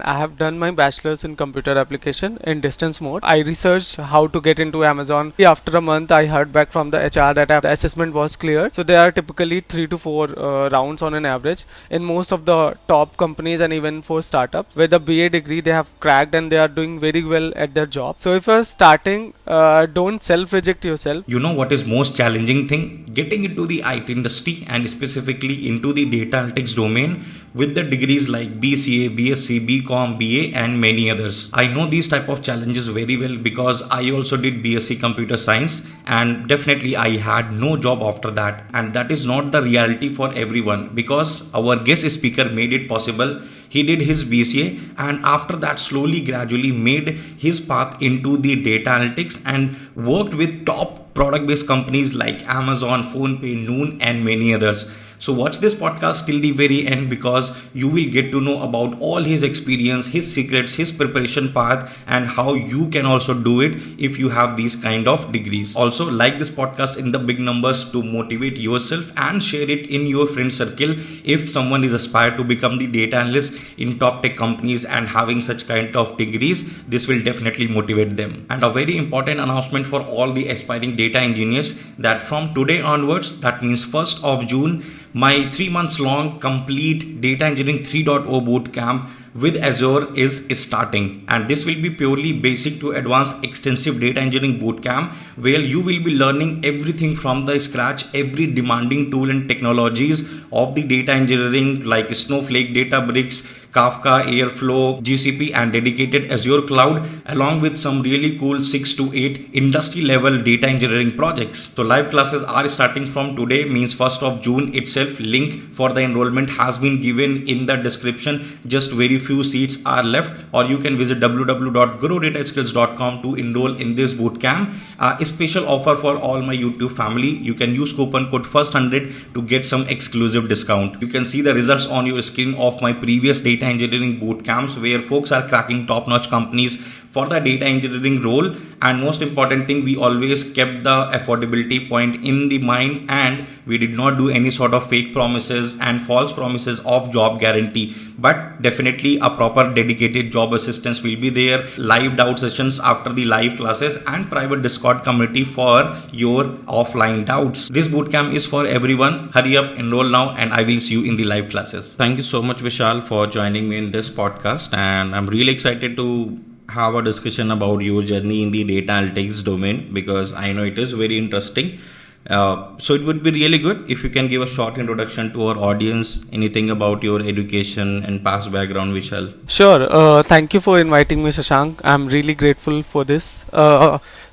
I have done my bachelor's in computer application in distance mode. I researched how to get into Amazon. After a month, I heard back from the HR that the assessment was cleared. So there are typically 3 to 4 rounds on an average in most of the top companies and even for startups. With a BA degree, they have cracked and they are doing very well at their job. So if you're starting, don't self-reject yourself. You know what is most challenging thing? Getting into the IT industry and specifically into the data analytics domain with the degrees like BCA, BSc, BCom, BA and many others. I know these type of challenges very well because I also did BSc computer science and definitely I had no job after that, and that is not the reality for everyone because our guest speaker made it possible. He did his BCA and after that slowly gradually made his path into the data analytics and worked with top product based companies like Amazon, PhonePe, Noon and many others. So watch this podcast till the very end because you will get to know about all his experience, his secrets, his preparation path and how you can also do it if you have these kind of degrees. Also like this podcast in the big numbers to motivate yourself and share it in your friend circle. If someone is aspired to become the data analyst in top tech companies and having such kind of degrees, this will definitely motivate them. And a very important announcement for all the aspiring data engineers that from today onwards, that means 1st of June, my 3 months long complete data engineering 3.0 bootcamp with Azure is starting, and this will be purely basic to advanced extensive data engineering bootcamp where you will be learning everything from the scratch, every demanding tool and technologies of the data engineering like Snowflake, Databricks, Kafka, Airflow, GCP and dedicated Azure cloud, along with some really cool 6 to 8 industry level data engineering projects. So live classes are starting from today, means 1st of June itself. Link for the enrollment has been given in the description. Just very few seats are left, or you can visit www.growdataskills.com to enroll in this bootcamp. A special offer for all my YouTube family. You can use coupon code FIRST100 to get some exclusive discount. You can see the results on your screen of my previous data engineering boot camps where folks are cracking top-notch companies for the data engineering role. And most important thing, we always kept the affordability point in the mind and we did not do any sort of fake promises and false promises of job guarantee, but definitely a proper dedicated job assistance will be there, live doubt sessions after the live classes and private Discord community for your offline doubts. This bootcamp is for everyone. Hurry up, enroll now, and I will see you in the live classes. Thank you so much, Vishal, for joining me in this podcast, and I'm really excited to have a discussion about your journey in the data analytics domain because I know it is very interesting. So it would be really good if you can give a short introduction to our audience, anything about your education and past background, Vishal. Sure. Thank you for inviting me, Shashank. I'm really grateful for this.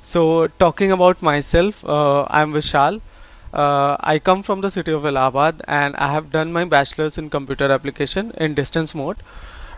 So talking about myself, I'm Vishal. I come from the city of Allahabad and I have done my bachelor's in computer application in distance mode.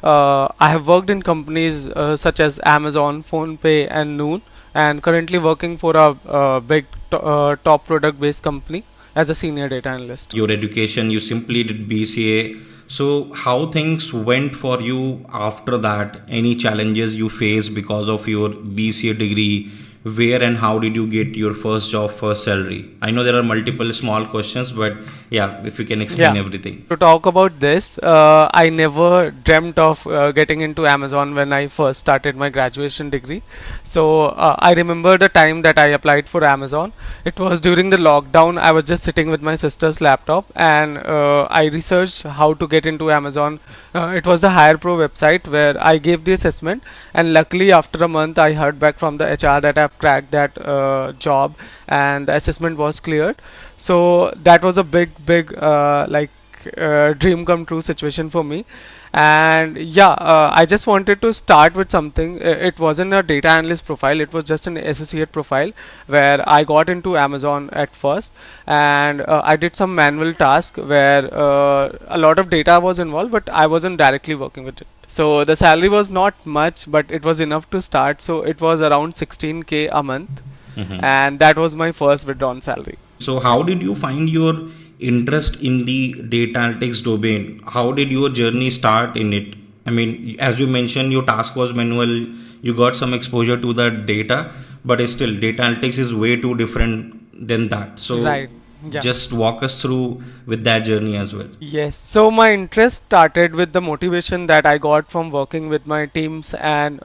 I have worked in companies such as Amazon, PhonePe, and Noon, and currently working for a big top product-based company as a senior data analyst. Your education, you simply did BCA. So how things went for you after that? Any challenges you faced because of your BCA degree? Where and how did you get your first job, first salary? I know there are multiple small questions, but yeah, if you can explain everything. To talk about this, I never dreamt of getting into Amazon when I first started my graduation degree. So I remember the time that I applied for Amazon. It was during the lockdown. I was just sitting with my sister's laptop and I researched how to get into Amazon. It was the Hire Pro website where I gave the assessment, and luckily after a month I heard back from the HR that I've cracked that job and the assessment was cleared. So that was a big dream come true situation for me. And I just wanted to start with something. It wasn't a data analyst profile, it was just an associate profile where I got into Amazon at first, and I did some manual task where a lot of data was involved, but I wasn't directly working with it. So the salary was not much, but it was enough to start. So it was around 16K a month. And that was my first withdrawn salary. So how did you find your interest in the data analytics domain? How did your journey start in it? I mean, as you mentioned, your task was manual, you got some exposure to the data, but still data analytics is way too different than that. So Right. Yeah. Just walk us through with that journey as well. Yes, so my interest started with the motivation that I got from working with my teams and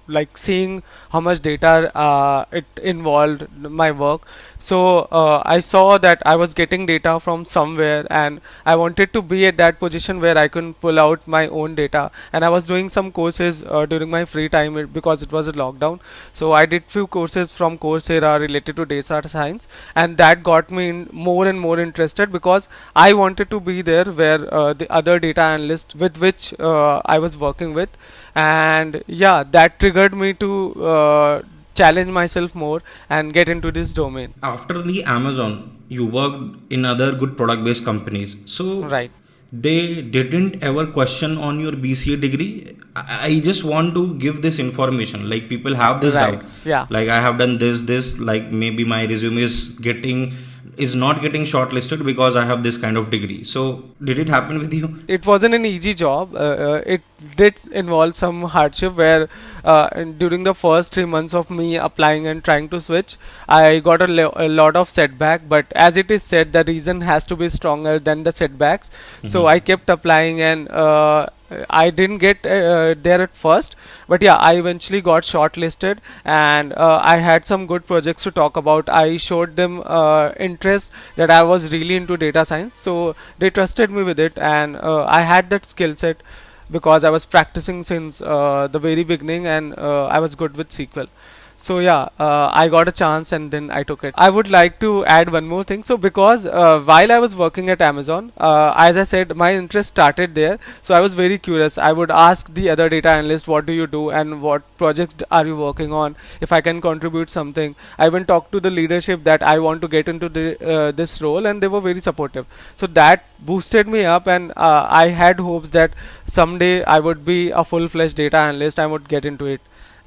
like seeing how much data it involved my work. So I saw that I was getting data from somewhere, and I wanted to be at that position where I can pull out my own data. And I was doing some courses during my free time because it was a lockdown. So I did few courses from Coursera related to data science, and that got me more and more interested because I wanted to be there where the other data analysts with which I was working with, and yeah, that triggered me to challenge myself more and get into this domain. After the Amazon, you worked in other good product based companies. So Right. they didn't ever question on your BCA degree. I just want to give this information. Like people have this Right. doubt. Yeah. Like I have done this. Like maybe my resume is not getting shortlisted because I have this kind of degree. So did it happen with you? It wasn't an easy job. It did involve some hardship where during the first 3 months of me applying and trying to switch, I got a lot of setback. But as it is said, the reason has to be stronger than the setbacks. So I kept applying, and I didn't get there at first, but yeah, I eventually got shortlisted, and I had some good projects to talk about. I showed them interest that I was really into data science, so they trusted me with it, and I had that skill set because I was practicing since the very beginning, and I was good with SQL. So yeah, I got a chance and then I took it. I would like to add one more thing. So because while I was working at Amazon, as I said, my interest started there. So I was very curious. I would ask the other data analyst, what do you do and what projects are you working on? If I can contribute something. I even talked to the leadership that I want to get into this role, and they were very supportive. So that boosted me up, and I had hopes that someday I would be a full-fledged data analyst. I would get into it,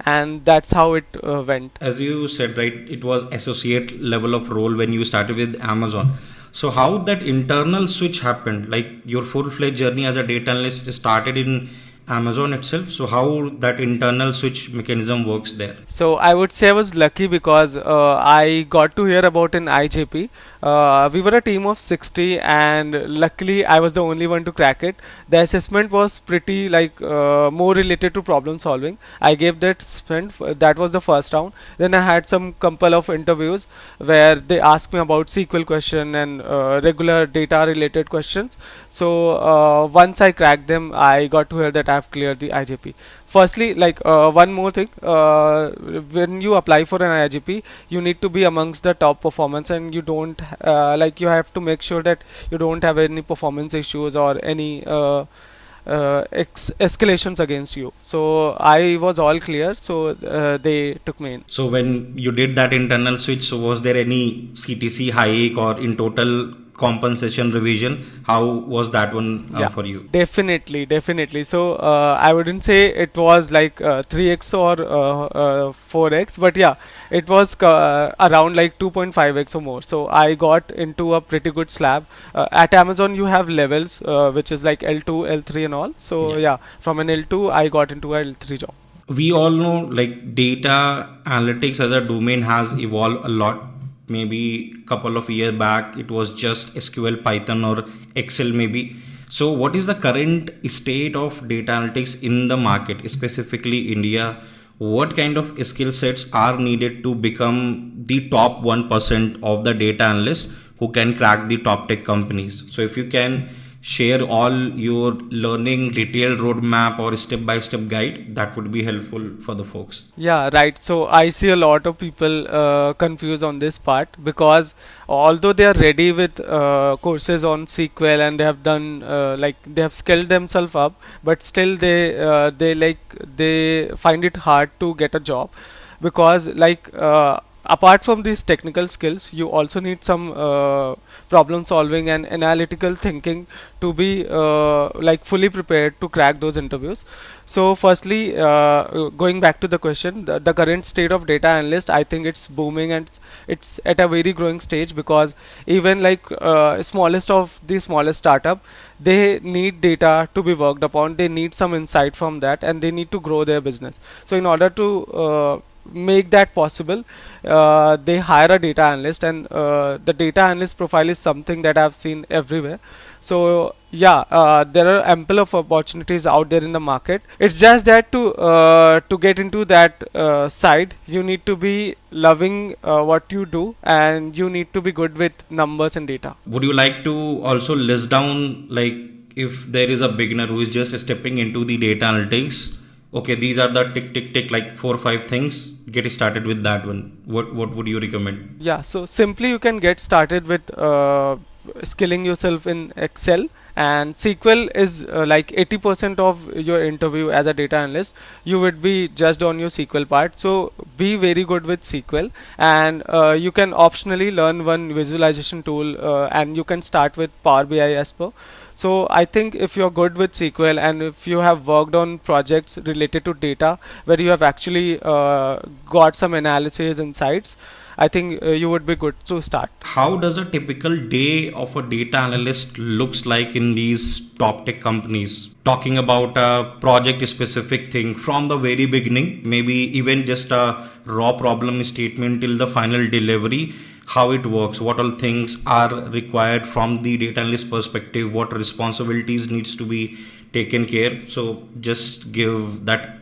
and that's how it went. As you said, right, it was associate level of role when you started with Amazon. So how that internal switch happened? Like your full-fledged journey as a data analyst started in Amazon itself. So how that internal switch mechanism works there? So I would say I was lucky because I got to hear about an IJP. We were a team of 60, and luckily I was the only one to crack it. The assessment was pretty like more related to problem solving. I gave that sprint. That was the first round. Then I had some couple of interviews where they asked me about SQL question and regular data related questions. So once I cracked them, I got to hear that I've cleared the IJP. Firstly, like one more thing, when you apply for an IGP, you need to be amongst the top performance, and you don't like you have to make sure that you don't have any performance issues or any escalations against you. So I was all clear, so they took me in. So when you did that internal switch, so was there any CTC hike or in total compensation revision? How was that one for you? Definitely. So I wouldn't say it was like 3x or 4x, but yeah, it was around like 2.5x or more. So I got into a pretty good slab. At Amazon, you have levels, which is like L2, L3, and all. So yeah, from an L2, I got into a L3 job. We all know like data analytics as a domain has evolved a lot. Maybe a couple of years back it was just SQL, Python, or Excel maybe. So what is the current state of data analytics in the market, specifically India? What kind of skill sets are needed to become the top 1% of the data analysts who can crack the top tech companies? So if you can share all your learning detailed roadmap or step-by-step guide, that would be helpful for the folks. Yeah, right. So I see a lot of people confused on this part, because although they are ready with courses on SQL and they have done like they have skilled themselves up, but still they find it hard to get a job, because like apart from these technical skills, you also need some problem solving and analytical thinking to be like fully prepared to crack those interviews. So firstly, going back to the question, the current state of data analyst, I think it's booming, and it's at a very growing stage, because even like smallest of the smallest startup, they need data to be worked upon. They need some insight from that, and they need to grow their business. So in order to make that possible, they hire a data analyst, and the data analyst profile is something that I've seen everywhere. So yeah, there are ample of opportunities out there in the market. It's just that to get into that side, you need to be loving what you do, and you need to be good with numbers and data. Would you like to also list down, like, if there is a beginner who is just stepping into the data analytics, okay, these are the tick tick tick, like 4 or 5 things, get started with that one. What would you recommend? Yeah, so simply you can get started with skilling yourself in Excel, and SQL is like 80% of your interview as a data analyst. You would be judged on your SQL part, so be very good with SQL, and you can optionally learn one visualization tool, and you can start with Power BI as per. So I think if you're good with SQL, and if you have worked on projects related to data where you have actually got some analysis insights, I think you would be good to start. How does a typical day of a data analyst looks like in these top tech companies? Talking about a project specific thing from the very beginning, maybe even just a raw problem statement till the final delivery, how it works, what all things are required from the data analyst perspective, what responsibilities needs to be taken care. So just give that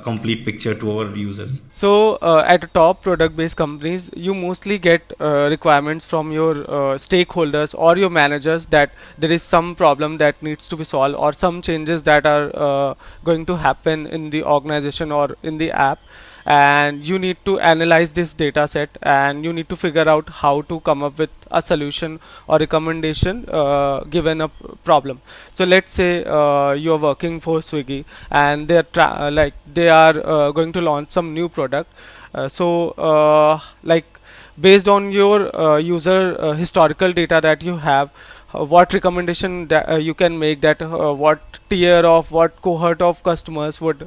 complete picture to our users. So at the top product based companies, you mostly get requirements from your stakeholders or your managers that there is some problem that needs to be solved, or some changes that are going to happen in the organization or in the app, and you need to analyze this data set, and you need to figure out how to come up with a solution or recommendation given a problem. So let's say you are working for Swiggy, and they are going to launch some new product. Like based on your user historical data that you have, what recommendation that you can make, that what tier of what cohort of customers would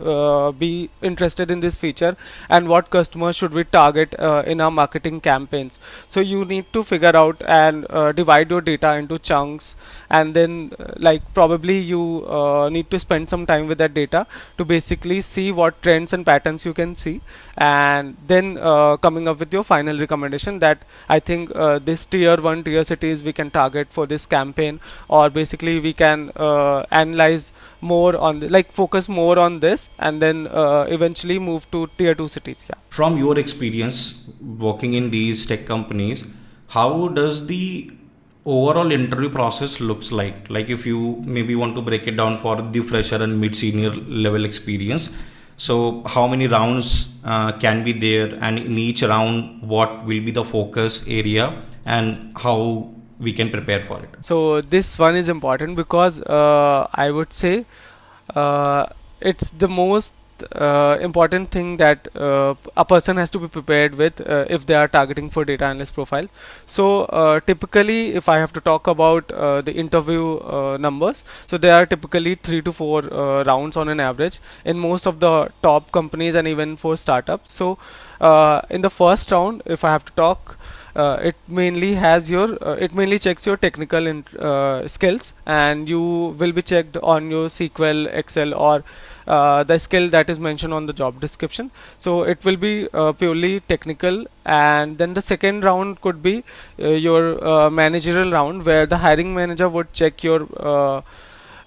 be interested in this feature, and what customers should we target in our marketing campaigns. So you need to figure out and divide your data into chunks, and then like probably you need to spend some time with that data to basically see what trends and patterns you can see, and then coming up with your final recommendation that I think this tier 1 tier cities we can target for this campaign, or basically we can analyze more on like focus more on this, and then eventually move to tier 2 cities. Yeah. From your experience working in these tech companies, how does the overall interview process looks like if you maybe want to break it down for the fresher and mid senior level experience? So how many rounds can be there, and in each round what will be the focus area, and how we can prepare for it? So this one is important because I would say it's the most important thing that a person has to be prepared with if they are targeting for data analyst profiles. So typically, if I have to talk about the interview numbers, so there are typically 3 to 4 rounds on an average in most of the top companies and even for startups. So in the first round, if I have to talk, it mainly checks your technical skills, and you will be checked on your SQL, Excel, or the skill that is mentioned on the job description. So it will be purely technical. And then the second round could be your managerial round, where the hiring manager would check your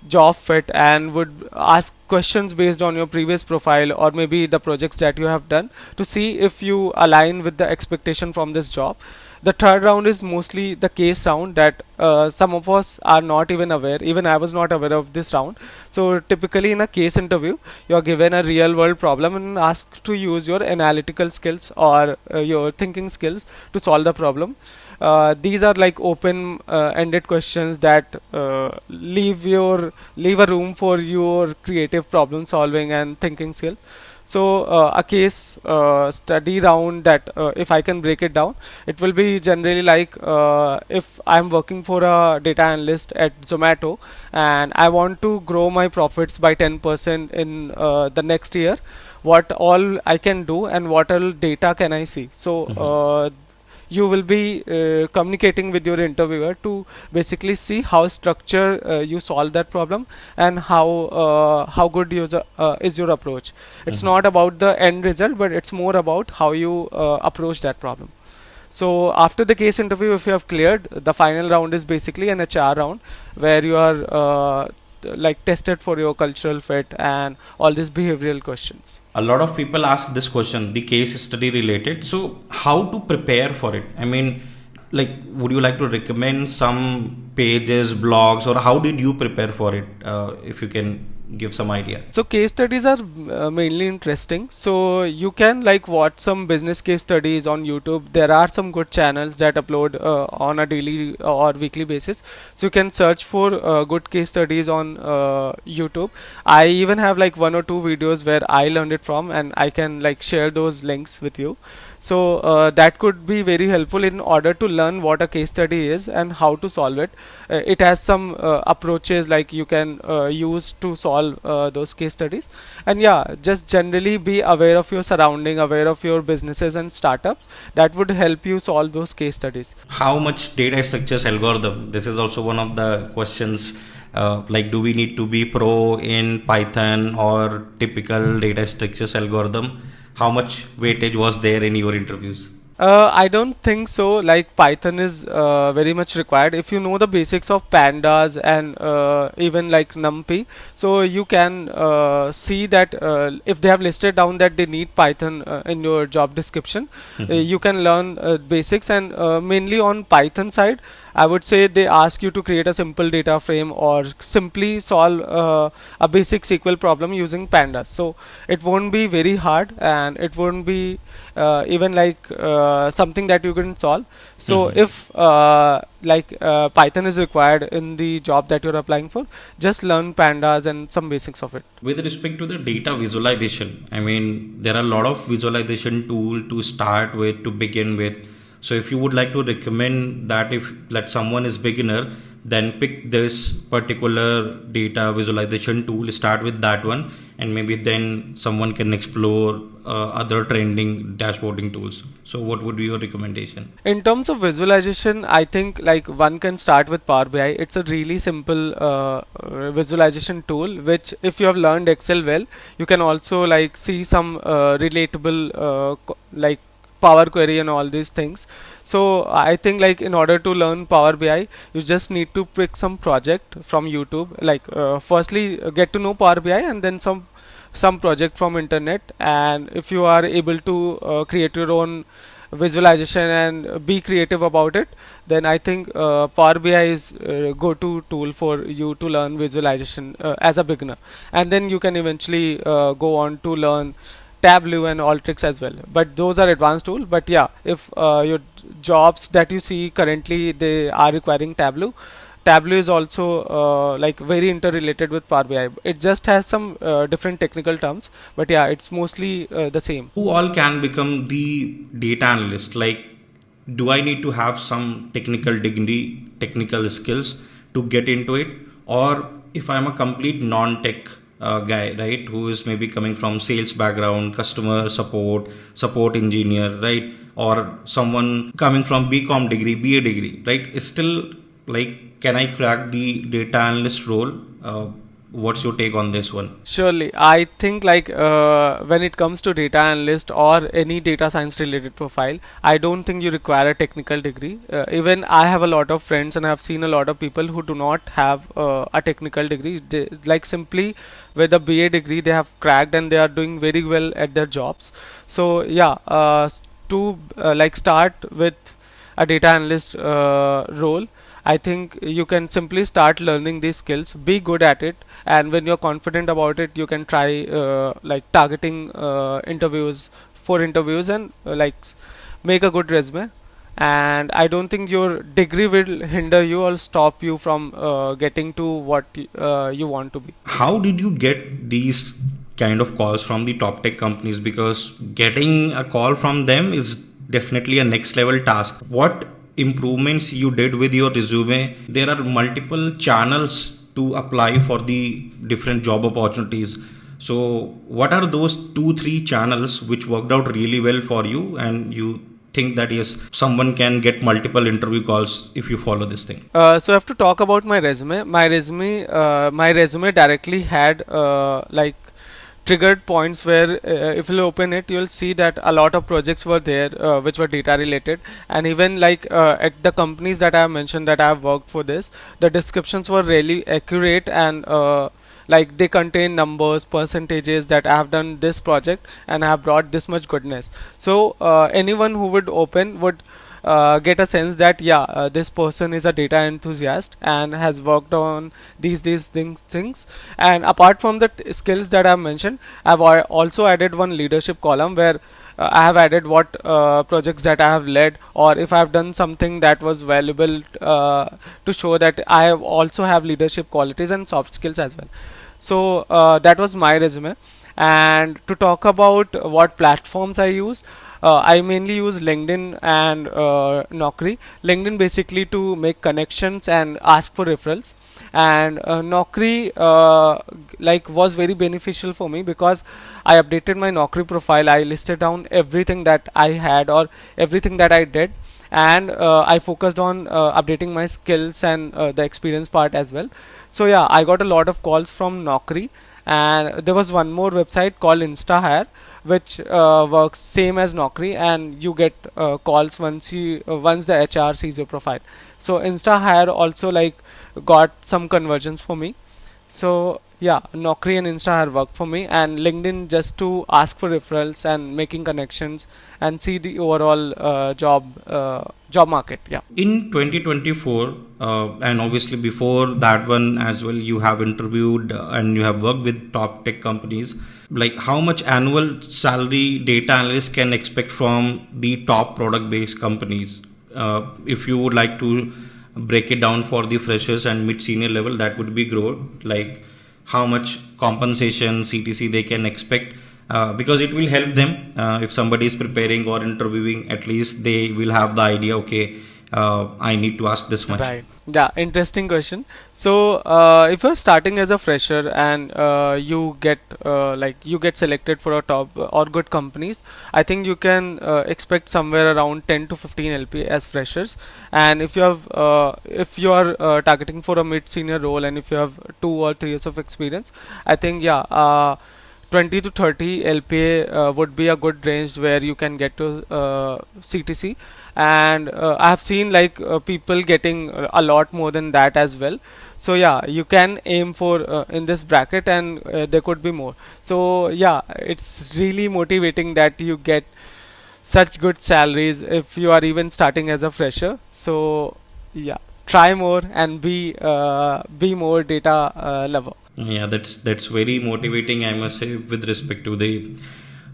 job fit and would ask questions based on your previous profile or maybe the projects that you have done to see if you align with the expectation from this job. The third round is mostly the case round that some of us are not even aware. Even I was not aware of this round. So typically in a case interview, you are given a real world problem and asked to use your analytical skills or your thinking skills to solve the problem. These are like open ended questions that leave a room for your creative problem solving and thinking skill. So a case study round that if I can break it down, it will be generally like if I'm working for a data analyst at Zomato and I want to grow my profits by 10% in the next year, what all I can do and what all data can I see. So you will be communicating with your interviewer to basically see how structure you solve that problem, and how good is your approach. It's not about the end result, but it's more about how you approach that problem. So after the case interview, if you have cleared, the final round is basically an HR round where you are like tested for your cultural fit and all these behavioral questions. A lot of people ask this question, the case study related. So how to prepare for it? I mean, like, would you like to recommend some pages, blogs, or how did you prepare for it? If you can give some idea. So case studies are mainly interesting. So you can like watch some business case studies on YouTube. There are some good channels that upload on a daily or weekly basis. So you can search for good case studies on YouTube. I even have like 1 or 2 videos where I learned it from, and I can like share those links with you. So that could be very helpful in order to learn what a case study is and how to solve it. It has some approaches like you can use to solve those case studies. And yeah, just generally be aware of your surrounding, aware of your businesses and startups. That would help you solve those case studies. How much data structures algorithm? This is also one of the questions. Like, do we need to be pro in Python or typical data structures algorithm? How much weightage was there in your interviews? I don't think so. Like Python is very much required. If you know the basics of pandas and even like NumPy, so you can see that if they have listed down that they need Python in your job description, you can learn basics. And mainly on Python side, I would say they ask you to create a simple data frame or simply solve a basic SQL problem using pandas. So it won't be very hard, and it won't be even like something that you can solve. So if Python is required in the job that you're applying for, just learn pandas and some basics of it. With respect to the data visualization, I mean, there are a lot of visualization tool to start with, to begin with. So if you would like to recommend that, if like someone is beginner, then pick this particular data visualization tool, start with that one, and maybe then someone can explore other trending dashboarding tools. So what would be your recommendation? In terms of visualization, I think like one can start with Power BI. It's a really simple visualization tool, which if you have learned Excel well, you can also like see some relatable like Power Query and all these things. So I think like in order to learn Power BI, you just need to pick some project from YouTube. Like firstly get to know Power BI, and then some project from internet. And if you are able to create your own visualization and be creative about it, then I think Power BI is go-to tool for you to learn visualization as a beginner. And then you can eventually go on to learn Tableau and Alteryx as well, but those are advanced tools. But yeah, if your jobs that you see currently they are requiring Tableau is also like very interrelated with Power BI. It just has some different technical terms, but yeah, it's mostly the same. Who all can become the data analyst? Like, do I need to have some technical degree, technical skills to get into it? Or if I'm a complete non-tech guy, right, who is maybe coming from sales background, customer support engineer, right, or someone coming from BCom degree, BA degree, right, is still like, can I crack the data analyst role? What's your take on this one? Surely, I think like when it comes to data analyst or any data science related profile, I don't think you require a technical degree. Even I have a lot of friends and I've seen a lot of people who do not have a technical degree. They, like simply with a BA degree, they have cracked and they are doing very well at their jobs. So yeah, to like start with a data analyst role, I think you can simply start learning these skills, be good at it, and when you're confident about it, you can try like targeting interviews and like make a good resume. And I don't think your degree will hinder you or stop you from getting to what you want to be. How did you get these kind of calls from the top tech companies? Because getting a call from them is definitely a next level task. What improvements you did with your resume? There are multiple channels to apply for the different job opportunities. So what are those 2-3 channels which worked out really well for you and you think that yes, someone can get multiple interview calls if you follow this thing? So I have to talk about my resume. My resume directly had like triggered points where if you open it, you'll see that a lot of projects were there which were data related, and even like at the companies that I have mentioned that I have worked for this, the descriptions were really accurate, and like they contain numbers, percentages that I have done this project and I have brought this much goodness. So anyone who would open would get a sense that this person is a data enthusiast and has worked on these things. And apart from the skills that I've mentioned, I've also added one leadership column where I have added what projects that I have led, or if I have done something that was valuable, to show that I have also have leadership qualities and soft skills as well. So that was my resume. And to talk about what platforms I use, I mainly use LinkedIn and Naukri. LinkedIn basically to make connections and ask for referrals, and Naukri like was very beneficial for me because I updated my Naukri profile. I listed down everything that I had or everything that I did, and I focused on updating my skills and the experience part as well. So yeah, I got a lot of calls from Naukri. And there was one more website called InstaHire, which works same as Naukri, and you get calls once the HR sees your profile. So InstaHire also like got some conversions for me. So yeah, Naukri and InstaHire work for me, and LinkedIn just to ask for referrals and making connections and see the overall job market. Yeah. In 2024, and obviously before that one as well, you have interviewed and you have worked with top tech companies. Like, how much annual salary data analysts can expect from the top product based companies? If you would like to break it down for the freshers and mid senior level, that would be great. Like, how much compensation CTC they can expect, because it will help them if somebody is preparing or interviewing. At least they will have the idea, okay, I need to ask this much. Right. Yeah, interesting question. So, if you're starting as a fresher and you get selected for a top or good companies, I think you can expect somewhere around 10 to 15 LP as freshers. And if you are targeting for a mid senior role, and if you have 2 or 3 years of experience, I think 20 to 30 LPA would be a good range where you can get to CTC. And I have seen like people getting a lot more than that as well. So yeah, you can aim for in this bracket, and there could be more. So yeah, it's really motivating that you get such good salaries if you are even starting as a fresher. So yeah, try more and be more data lover. Yeah, that's very motivating, I must say, with respect to the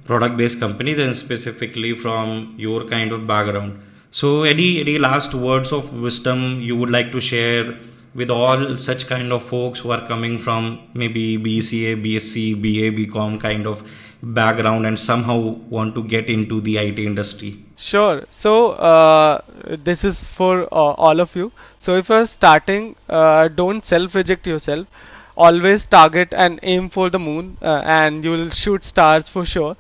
product based companies and specifically from your kind of background. So any last words of wisdom you would like to share with all such kind of folks who are coming from maybe BCA, BSc, BA, BCom kind of background and somehow want to get into the IT industry? Sure. So this is for all of you. So if you're starting, don't self-reject yourself. Always target and aim for the moon, and you will shoot stars for sure.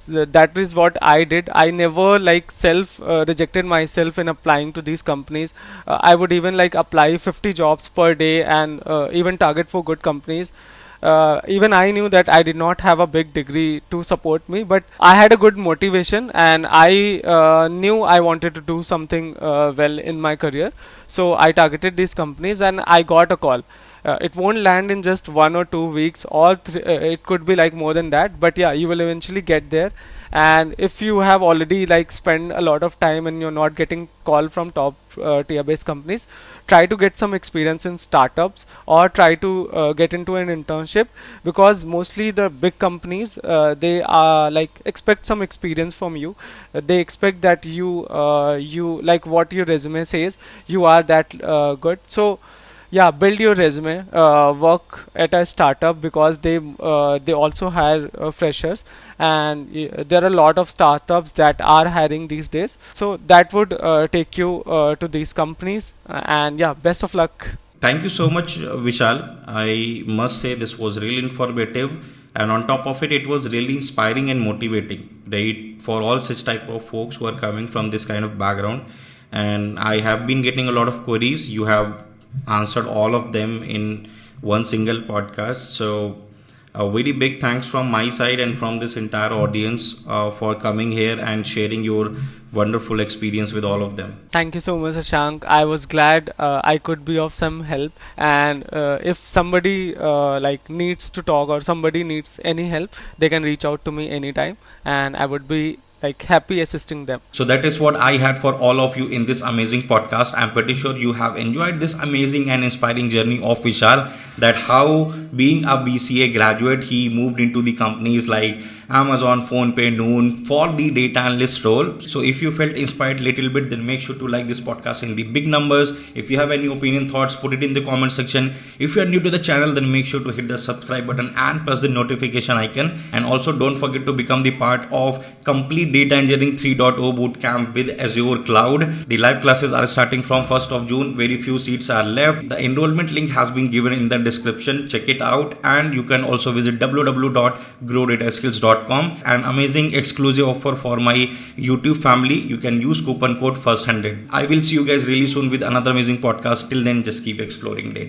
That is what I did. I never like self rejected myself in applying to these companies. I would even like apply 50 jobs per day and even target for good companies. Even I knew that I did not have a big degree to support me, but I had a good motivation, and I knew I wanted to do something well in my career. So I targeted these companies and I got a call. It won't land in just 1 or 2 weeks, or it could be like more than that, but yeah, you will eventually get there. And if you have already like spent a lot of time and you're not getting call from top tier based companies, try to get some experience in startups, or try to get into an internship, because mostly the big companies they are like expect some experience from you. They expect that you like what your resume says, you are that good. So yeah, build your resume, work at a startup, because they also hire freshers, and there are a lot of startups that are hiring these days. So that would take you to these companies, and yeah, best of luck. Thank you so much, Vishal. I must say this was really informative, And on top of it, it was really inspiring and motivating, right, for all such type of folks who are coming from this kind of background. And I have been getting a lot of queries. You have answered all of them in one single podcast. So a very big thanks from my side and from this entire audience for coming here and sharing your wonderful experience with all of them. Thank you so much, Ashank. I was glad I could be of some help. And if somebody like needs to talk or somebody needs any help, they can reach out to me anytime, and I would be like happy assisting them. So that is what I had for all of you in this amazing podcast. I'm pretty sure you have enjoyed this amazing and inspiring journey of Vishal, that how being a BCA graduate, he moved into the companies like Amazon, PhonePe, Noon for the data analyst role. So if you felt inspired a little bit, then make sure to like this podcast in the big numbers. If you have any opinion, thoughts, put it in the comment section. If you are new to the channel, then make sure to hit the subscribe button and press the notification icon. And also don't forget to become the part of complete Data Engineering 3.0 bootcamp with Azure Cloud. The live classes are starting from 1st of June. Very few seats are left. The enrollment link has been given in the description. Check it out. And you can also visit www.growdataskills.com. An amazing exclusive offer for my YouTube family. You can use coupon code FIRST100. I will see you guys really soon with another amazing podcast. Till then, just keep exploring data.